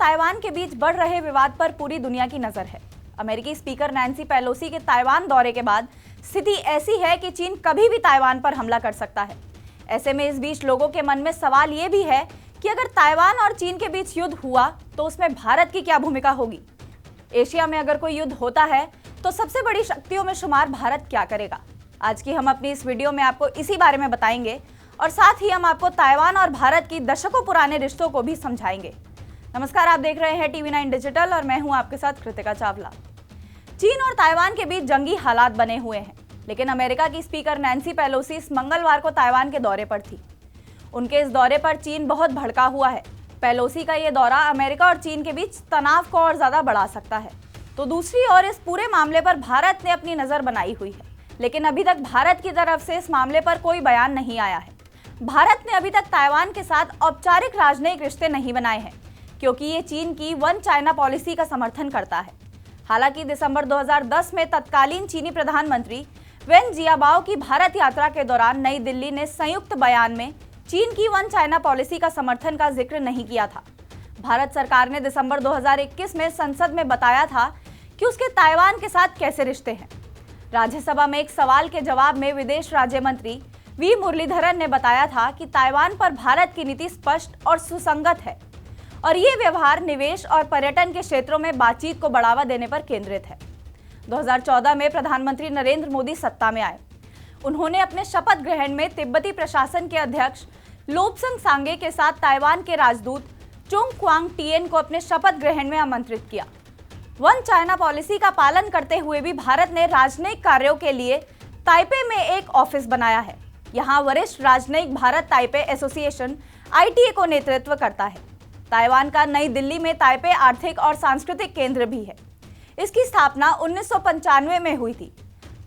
Taiwan के बीच बढ़ रहे विवाद पर पूरी दुनिया की नजर है। अमेरिकी स्पीकर नैन्सी पेलोसी के ताइवान दौरे के बाद स्थिति ऐसी है कि चीन कभी भी ताइवान पर हमला कर सकता है। ऐसे में इस बीच लोगों के मन में सवाल ये भी है कि अगर ताइवान और चीन के बीच युद्ध हुआ तो उसमें भारत की क्या भूमिका होगी। एशिया में अगर कोई युद्ध होता है तो सबसे बड़ी शक्तियों में शुमार भारत क्या करेगा। आज की हम अपनी इस वीडियो में आपको इसी बारे में बताएंगे और साथ ही हम आपको ताइवान और भारत की दशकों पुराने रिश्तों को भी समझाएंगे। नमस्कार, आप देख रहे हैं TV9 डिजिटल और मैं हूं आपके साथ कृतिका चावला। चीन और ताइवान के बीच जंगी हालात बने हुए हैं, लेकिन अमेरिका की स्पीकर नैन्सी पेलोसी इस मंगलवार को ताइवान के दौरे पर थी। उनके इस दौरे पर चीन बहुत भड़का हुआ है। पेलोसी का ये दौरा अमेरिका और चीन के बीच तनाव को और ज्यादा बढ़ा सकता है। तो दूसरी ओर इस पूरे मामले पर भारत ने अपनी नजर बनाई हुई है, लेकिन अभी तक भारत की तरफ से इस मामले पर कोई बयान नहीं आया है। भारत ने अभी तक ताइवान के साथ औपचारिक राजनयिक रिश्ते नहीं बनाए हैं, क्योंकि ये चीन की वन चाइना पॉलिसी का समर्थन करता है। हालांकि दिसंबर 2010 में तत्कालीन चीनी प्रधानमंत्री वेन जियाबाओ की भारत यात्रा के दौरान नई दिल्ली ने संयुक्त बयान में चीन की वन चाइना पॉलिसी का समर्थन का जिक्र नहीं किया था। भारत सरकार ने दिसंबर 2021 में संसद में बताया था कि उसके ताइवान के साथ कैसे रिश्ते हैं। राज्यसभा में एक सवाल के जवाब में विदेश राज्य मंत्री वी मुरलीधरन ने बताया था कि ताइवान पर भारत की नीति स्पष्ट और सुसंगत है और ये व्यवहार निवेश और पर्यटन के क्षेत्रों में बातचीत को बढ़ावा देने पर केंद्रित है। 2014 में प्रधानमंत्री नरेंद्र मोदी सत्ता में आए। उन्होंने अपने शपथ ग्रहण में तिब्बती प्रशासन के अध्यक्ष लोब्संग सांगे के साथ ताइवान के राजदूत चुंग क्वांग टिएन को अपने शपथ ग्रहण में आमंत्रित किया। वन चाइना पॉलिसी का पालन करते हुए भी भारत ने राजनयिक कार्यों के लिए ताइपे में एक ऑफिस बनाया है। यहाँ वरिष्ठ राजनयिक भारत ताइपे एसोसिएशन ITA को नेतृत्व करता है। ताइवान का नई दिल्ली में ताइपे आर्थिक और सांस्कृतिक केंद्र भी है। इसकी स्थापना 1995 में हुई थी।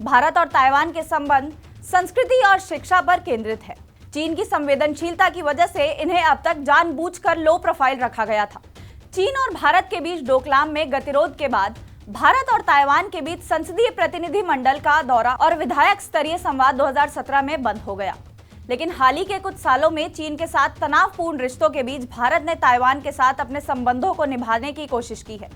भारत और ताइवान के संबंध संस्कृति और शिक्षा पर केंद्रित है। चीन की संवेदनशीलता की वजह से इन्हें अब तक जानबूझकर लो प्रोफाइल रखा गया था। चीन और भारत के बीच डोकलाम में गतिरोध के बाद भारत और ताइवान के बीच संसदीय प्रतिनिधि मंडल का दौरा और विधायक स्तरीय संवाद 2017 में बंद हो गया। लेकिन हाल ही के कुछ सालों में चीन के साथ तनावपूर्ण रिश्तों के बीच भारत ने ताइवान के साथ अपने संबंधों को निभाने की कोशिश की है।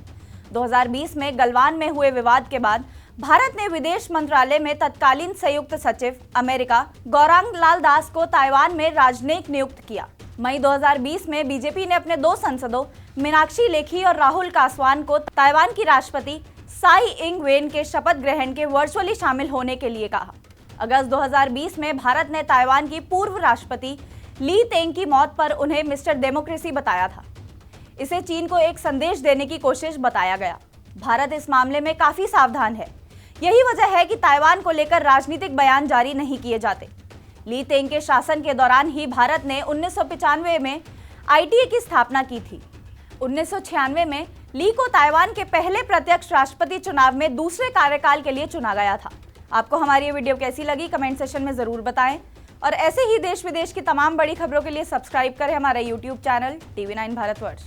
2020 में गलवान में हुए विवाद के बाद भारत ने विदेश मंत्रालय में तत्कालीन संयुक्त सचिव अमेरिका गौरांग लाल दास को ताइवान में राजनयिक नियुक्त किया। मई 2020 में बीजेपी ने अपने दो सांसदों मीनाक्षी लेखी और राहुल कासवान को ताइवान की राष्ट्रपति साई इंग वेन के शपथ ग्रहण के वर्चुअली शामिल होने के लिए कहा। अगस्त 2020 में भारत ने ताइवान की पूर्व राष्ट्रपति ली तेंग की मौत पर उन्हें मिस्टर डेमोक्रेसी बताया था। इसे चीन को एक संदेश देने की कोशिश बताया गया। भारत इस मामले में काफी सावधान है। यही वजह है कि ताइवान को लेकर राजनीतिक बयान जारी नहीं किए जाते। ली तेंग के शासन के दौरान ही भारत ने 1995 में ITA की स्थापना की थी। 1996 में ली को ताइवान के पहले प्रत्यक्ष राष्ट्रपति चुनाव में दूसरे कार्यकाल के लिए चुना गया था। आपको हमारी ये वीडियो कैसी लगी कमेंट सेक्शन में जरूर बताएं और ऐसे ही देश विदेश की तमाम बड़ी खबरों के लिए सब्सक्राइब करें हमारा YouTube चैनल TV9 भारतवर्ष।